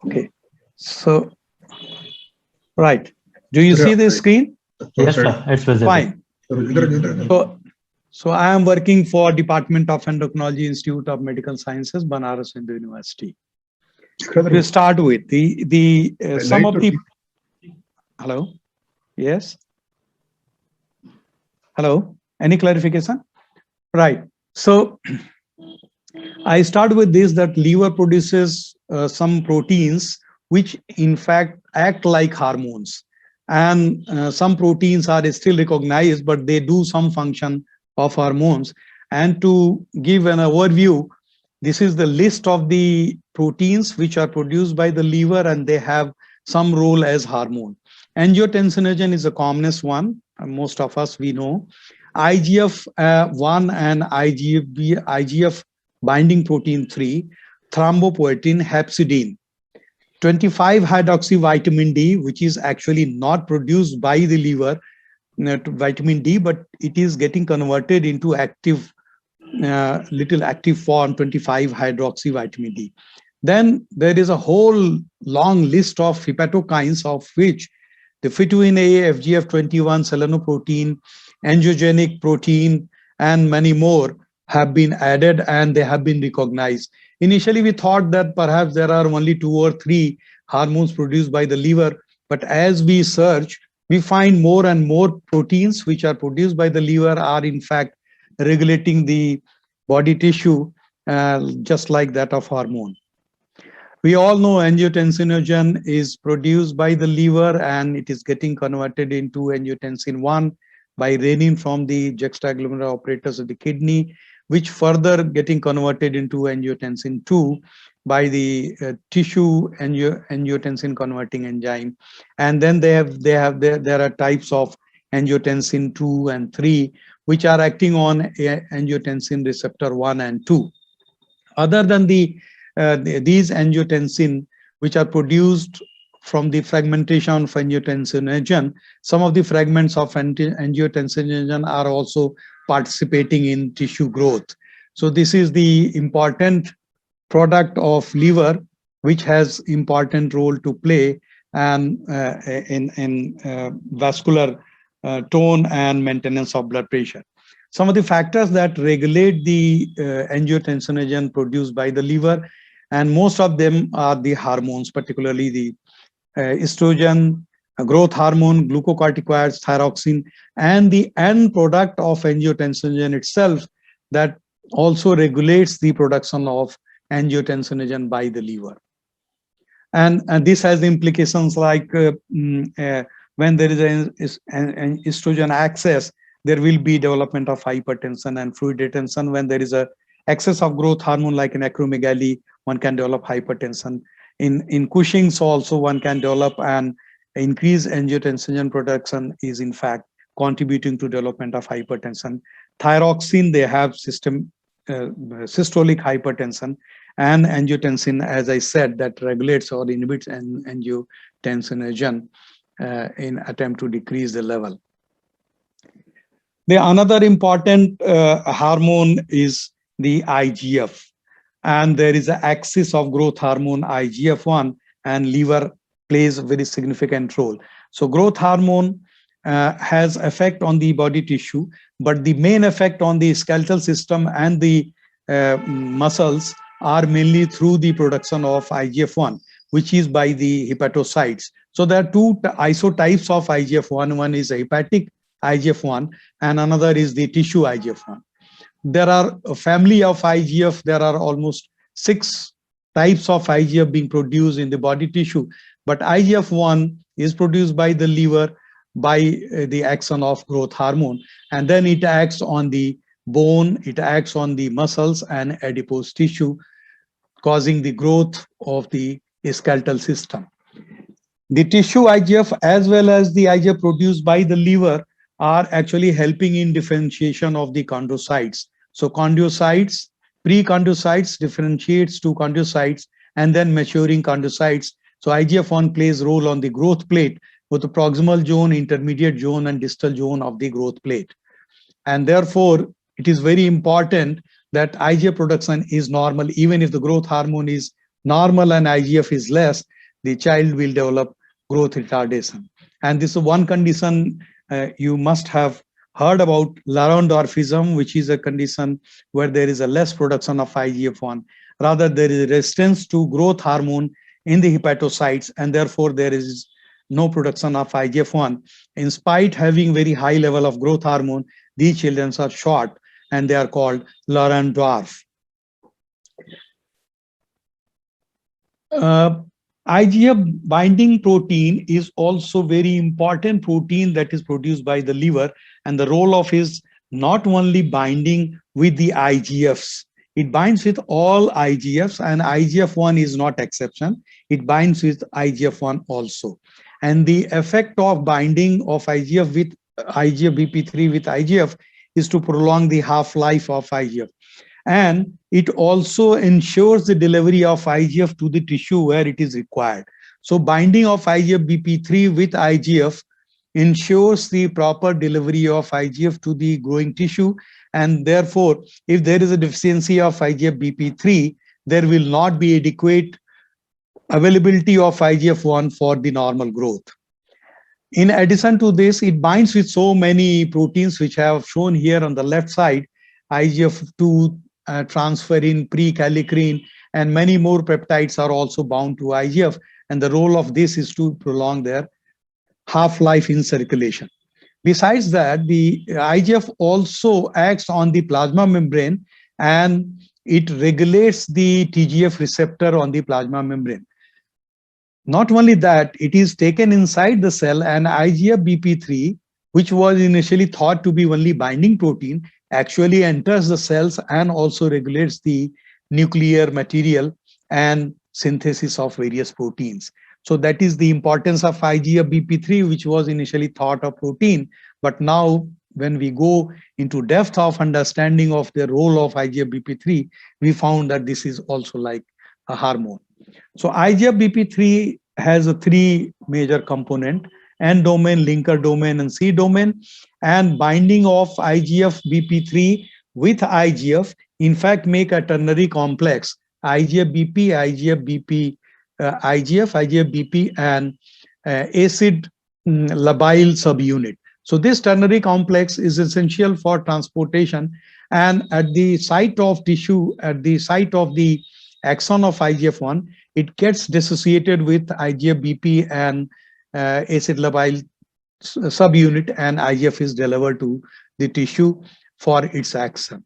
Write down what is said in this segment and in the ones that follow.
Okay. So, right. Do you see the screen? Yes, sir. It's visible. Fine. So, so I am working for Department of Endocrinology, Institute of Medical Sciences, Banaras Hindu University. We start with the some of the. Hello. Yes. Hello. Any clarification? Right. So I start with this, that liver produces some proteins which in fact act like hormones, and some proteins are still recognized, but they do some function of hormones. And to give an overview, this is the list of the proteins which are produced by the liver, and they have some role as hormone. Angiotensinogen is the commonest one, most of us we know. IGF-1 and IGF binding protein 3, thrombopoietin, hepcidin, 25 hydroxy vitamin D, which is actually not produced by the liver, vitamin D, but it is getting converted into active, little active form, 25 hydroxy vitamin D. Then there is a whole long list of hepatokines, of which the phytoin A, FGF21, selenoprotein, angiogenic protein, and many more have been added, and they have been recognized. Initially, we thought that perhaps there are only 2 or 3 hormones produced by the liver, but as we search, we find more and more proteins which are produced by the liver are in fact regulating the body tissue, just like that of hormone. We all know angiotensinogen is produced by the liver, and it is getting converted into angiotensin 1 by renin from the juxtaglomerular apparatus of the kidney, which further getting converted into angiotensin 2 by the tissue angiotensin converting enzyme. And then there are types of angiotensin 2 and 3 which are acting on angiotensin receptor 1 and 2. Other than these angiotensin which are produced from the fragmentation of angiotensinogen, some of the fragments of angiotensinogen are also participating in tissue growth. So this is the important product of liver, which has important role to play and in vascular tone and maintenance of blood pressure. Some of the factors that regulate the angiotensinogen produced by the liver, and most of them are the hormones, particularly the estrogen, growth hormone, glucocorticoids, thyroxine, and the end product of angiotensinogen itself that also regulates the production of angiotensinogen by the liver. And this has implications like when there is an estrogen excess, there will be development of hypertension and fluid retention. When there is a excess of growth hormone like in acromegaly, one can develop hypertension. In Cushing's also one can develop an increased angiotensinogen production is in fact contributing to development of hypertension. Thyroxine, they have systolic hypertension, and angiotensin, as I said, that regulates or inhibits angiotensinogen in attempt to decrease the level. The another important hormone is the IGF, and there is an axis of growth hormone IGF-1, and liver plays a very significant role. So growth hormone has effect on the body tissue, but the main effect on the skeletal system and the muscles are mainly through the production of IGF-1, which is by the hepatocytes. So there are 2 isotypes of IGF-1. One is a hepatic IGF-1 and another is the tissue IGF-1. There are a family of IGF. There are almost 6 types of IGF being produced in the body tissue, but IGF-1 is produced by the liver by the action of growth hormone, and then it acts on the bone, it acts on the muscles and adipose tissue, causing the growth of the skeletal system. The tissue IGF as well as the IGF produced by the liver are actually helping in differentiation of the chondrocytes. So chondrocytes, pre-chondrocytes differentiates to chondrocytes, and then maturing chondrocytes. So IGF-1 plays role on the growth plate, with the proximal zone, intermediate zone, and distal zone of the growth plate. And therefore, it is very important that IGF production is normal. Even if the growth hormone is normal and IGF is less, the child will develop growth retardation. And this is one condition you must have heard about, Laron dwarfism, which is a condition where there is a less production of IGF-1. Rather, there is resistance to growth hormone in the hepatocytes, and therefore there is no production of IGF-1. In spite having very high level of growth hormone, these children are short and they are called Laron dwarf. IGF binding protein is also very important protein that is produced by the liver, and the role of is not only binding with the IGFs. It binds with all IGFs, and IGF-1 is not exception. It binds with IGF-1 also. And the effect of binding of IGF with IGF-BP3 with IGF is to prolong the half-life of IGF. And it also ensures the delivery of IGF to the tissue where it is required. So binding of IGF-BP3 with IGF ensures the proper delivery of IGF to the growing tissue. And therefore, if there is a deficiency of IGF-BP3, there will not be adequate availability of IGF-1 for the normal growth. In addition to this, it binds with so many proteins which I have shown here on the left side, IGF-2, transferrin, prekallikrein, and many more peptides are also bound to IGF. And the role of this is to prolong their half-life in circulation. Besides that, the IGF also acts on the plasma membrane, and it regulates the TGF receptor on the plasma membrane. Not only that, it is taken inside the cell, and IGF-BP3, which was initially thought to be only binding protein, actually enters the cells and also regulates the nuclear material and synthesis of various proteins. So that is the importance of IGF-BP3, which was initially thought of protein. But now when we go into depth of understanding of the role of IGF-BP3, we found that this is also like a hormone. So IGF-BP3 has a three major component: N domain, linker domain, and C domain. And binding of IGF-BP3 with IGF, in fact, make a ternary complex, IGF-BP, IGF-BP, IGF, IGF-BP, and acid labile subunit. So this ternary complex is essential for transportation, and at the site of tissue, at the site of the axon of IGF-1, it gets dissociated with IGF-BP and acid labile subunit, and IGF is delivered to the tissue for its action.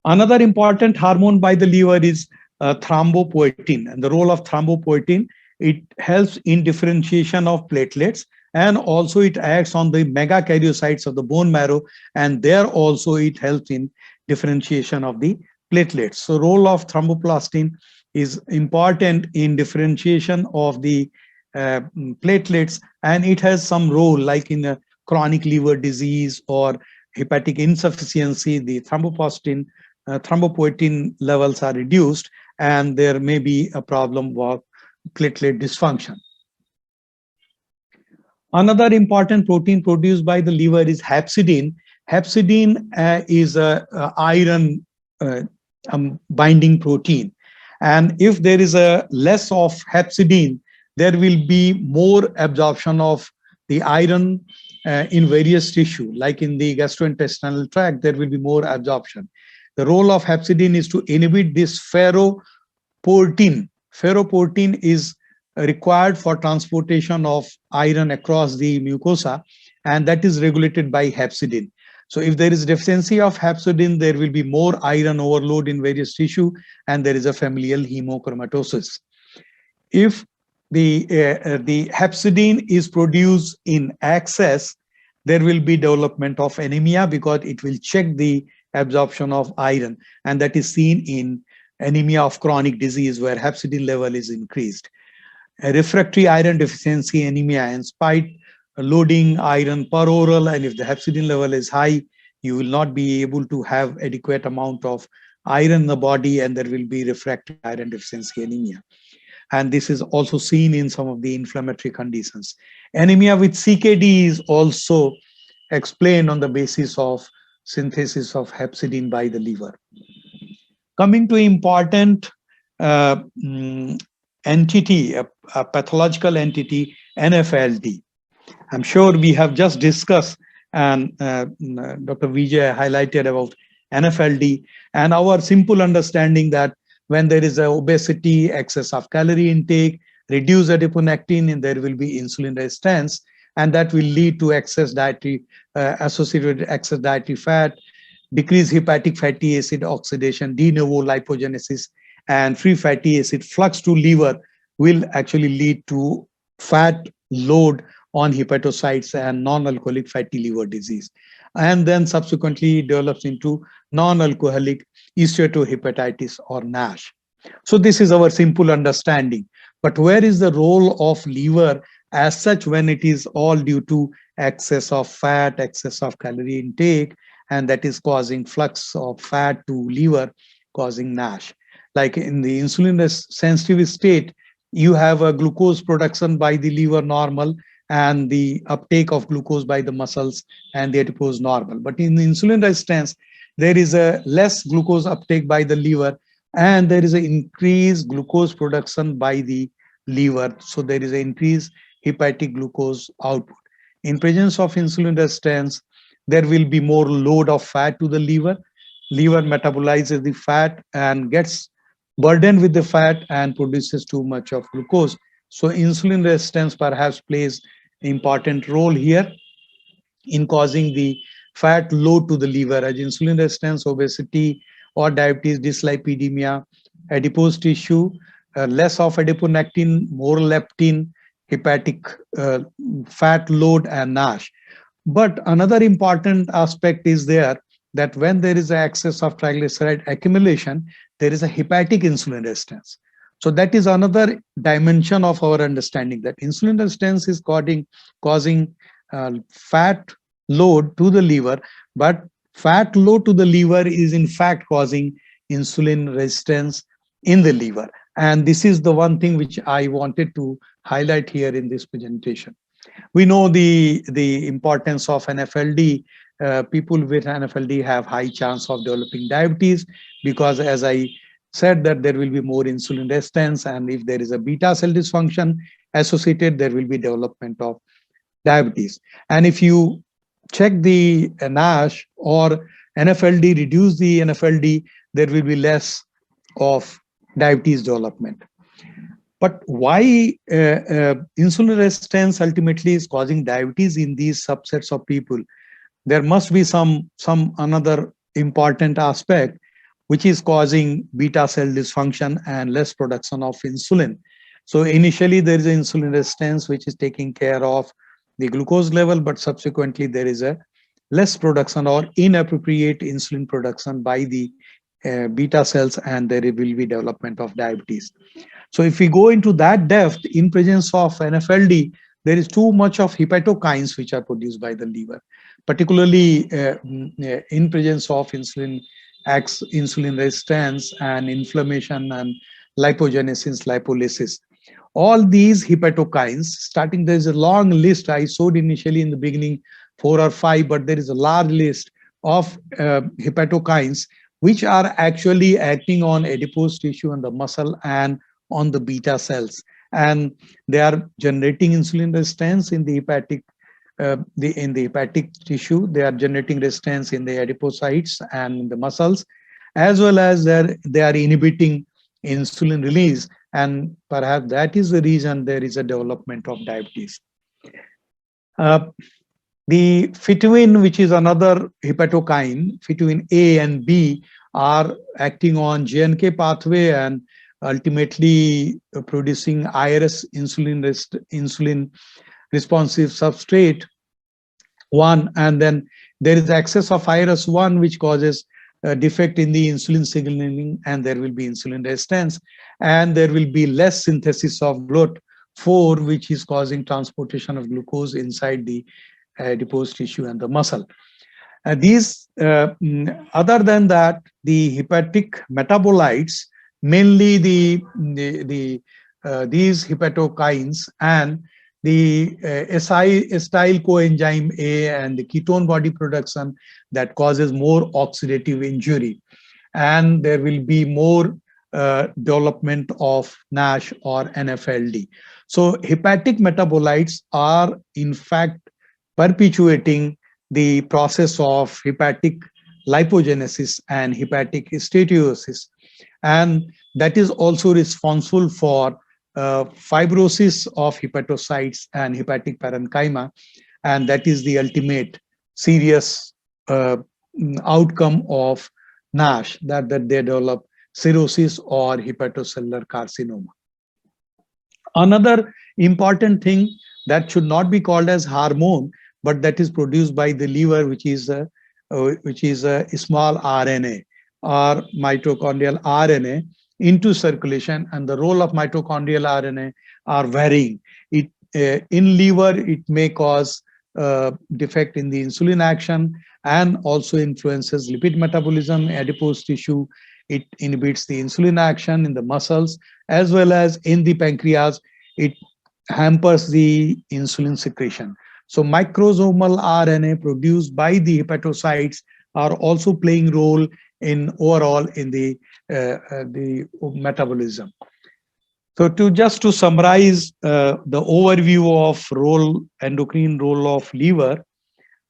Another important hormone by the liver is thrombopoietin, and the role of thrombopoietin, it helps in differentiation of platelets, and also it acts on the megakaryocytes of the bone marrow, and there also it helps in differentiation of the platelets. So role of thromboplastin is important in differentiation of the platelets, and it has some role like in a chronic liver disease or hepatic insufficiency. The thrombopoietin levels are reduced, and there may be a problem of platelet dysfunction. Another important protein produced by the liver is hepcidin. Hepcidin is a iron binding protein, and if there is a less of hepcidin, there will be more absorption of the iron in various tissue, like in the gastrointestinal tract, there will be more absorption. The role of hepcidin is to inhibit this ferroportin. Ferroportin is required for transportation of iron across the mucosa, and that is regulated by hepcidin. So if there is deficiency of hepcidin, there will be more iron overload in various tissue, and there is a familial hemochromatosis. If the hepcidin is produced in excess, there will be development of anemia, because it will check the absorption of iron, and that is seen in anemia of chronic disease where hepcidin level is increased. A refractory iron deficiency anemia, in spite loading iron per oral, and if the hepcidin level is high, you will not be able to have adequate amount of iron in the body, and there will be refractory iron deficiency anemia. And this is also seen in some of the inflammatory conditions. Anemia with CKD is also explained on the basis of synthesis of hepcidin by the liver. Coming to important entity, a pathological entity, NFLD. I'm sure we have just discussed, and Dr. Vijay highlighted about NFLD and our simple understanding that when there is a obesity, excess of calorie intake, reduced adiponectin, and there will be insulin resistance, and that will lead to excess dietary associated with excess dietary fat, decreased hepatic fatty acid oxidation, de novo lipogenesis, and free fatty acid flux to liver will actually lead to fat load on hepatocytes and non-alcoholic fatty liver disease, and then subsequently develops into non-alcoholic steatohepatitis or NASH. So this is our simple understanding. But where is the role of liver as such when it is all due to excess of fat, excess of calorie intake, and that is causing flux of fat to liver, causing NASH? Like in the insulin sensitive state, you have a glucose production by the liver normal and the uptake of glucose by the muscles and the adipose normal. But in insulin resistance, there is a less glucose uptake by the liver and there is an increased glucose production by the liver. So there is an increased hepatic glucose output. In presence of insulin resistance, there will be more load of fat to the liver. Liver metabolizes the fat and gets burdened with the fat and produces too much of glucose. So insulin resistance perhaps plays an important role here in causing the fat load to the liver, as insulin resistance, obesity, or diabetes, dyslipidemia, adipose tissue, less of adiponectin, more leptin, hepatic fat load, and NASH. But another important aspect is there that when there is an excess of triglyceride accumulation, there is a hepatic insulin resistance. So that is another dimension of our understanding that insulin resistance is causing fat load to the liver, but fat load to the liver is in fact causing insulin resistance in the liver. And this is the one thing which I wanted to highlight here in this presentation. We know the importance of NFLD. People with NFLD have high chance of developing diabetes because, as I said, that there will be more insulin resistance, and if there is a beta cell dysfunction associated, there will be development of diabetes. And if you check the NASH or NFLD, reduce the NFLD, there will be less of diabetes development. But why insulin resistance ultimately is causing diabetes in these subsets of people? There must be some another important aspect which is causing beta cell dysfunction and less production of insulin. So initially there is insulin resistance which is taking care of the glucose level, but subsequently there is a less production or inappropriate insulin production by the beta cells, and there will be development of diabetes. So if we go into that depth, in presence of NFLD, there is too much of hepatokines which are produced by the liver, particularly in presence of insulin resistance and inflammation and lipogenesis, lipolysis. All these hepatokines, starting, there is a long list. I showed initially in the beginning 4 or 5, but there is a large list of hepatokines which are actually acting on adipose tissue and the muscle and on the beta cells, and they are generating insulin resistance in the hepatic hepatic tissue. They are generating resistance in the adipocytes and the muscles, as well as they are inhibiting insulin release, and perhaps that is the reason there is a development of diabetes. The phytoin, which is another hepatokine, phytoin A and B, are acting on JNK pathway and ultimately producing IRS, insulin responsive substrate 1, and then there is excess of IRS1 which causes a defect in the insulin signaling, and there will be insulin resistance, and there will be less synthesis of GLUT4 which is causing transportation of glucose inside the adipose tissue and the muscle. Other than that, the hepatic metabolites, mainly these hepatokines and the acyl coenzyme A and the ketone body production, that causes more oxidative injury, and there will be more development of NASH or NFLD. So hepatic metabolites are in fact perpetuating the process of hepatic lipogenesis and hepatic steatosis, and that is also responsible for fibrosis of hepatocytes and hepatic parenchyma, and that is the ultimate serious outcome of NASH, that they develop cirrhosis or hepatocellular carcinoma. Another important thing that should not be called as hormone, but that is produced by the liver, which is a small RNA or mitochondrial RNA into circulation, and the role of mitochondrial RNA are varying. In liver, it may cause defect in the insulin action and also influences lipid metabolism, adipose tissue. It inhibits the insulin action in the muscles, as well as in the pancreas, it hampers the insulin secretion. So microsomal RNA produced by the hepatocytes are also playing role in overall in the metabolism. So just to summarize the overview of endocrine role of liver,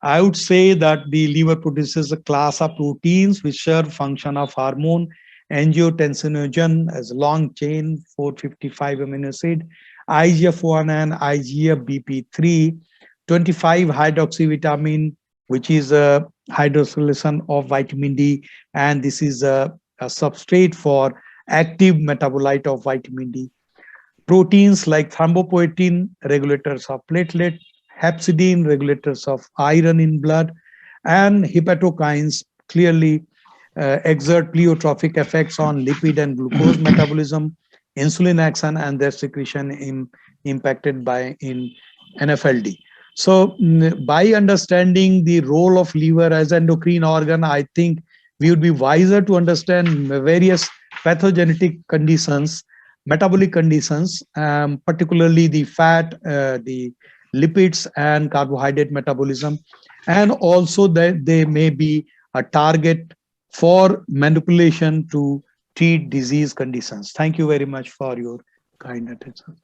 I would say that the liver produces a class of proteins which serve function of hormone, angiotensinogen as long chain 455 amino acid, IGF-1 and IGF-BP3, 25 hydroxyvitamin, which is a hydrolysation of vitamin D, and this is a substrate for active metabolite of vitamin D. Proteins like thrombopoietin, regulators of platelet, hepcidin, regulators of iron in blood, and hepatokines clearly exert pleiotropic effects on lipid and glucose metabolism, insulin action, and their secretion impacted by in NFLD. So by understanding the role of liver as endocrine organ, I think we would be wiser to understand various pathogenetic conditions, metabolic conditions, particularly the fat, the lipids and carbohydrate metabolism, and also that they may be a target for manipulation to treat disease conditions. Thank you very much for your kind attention.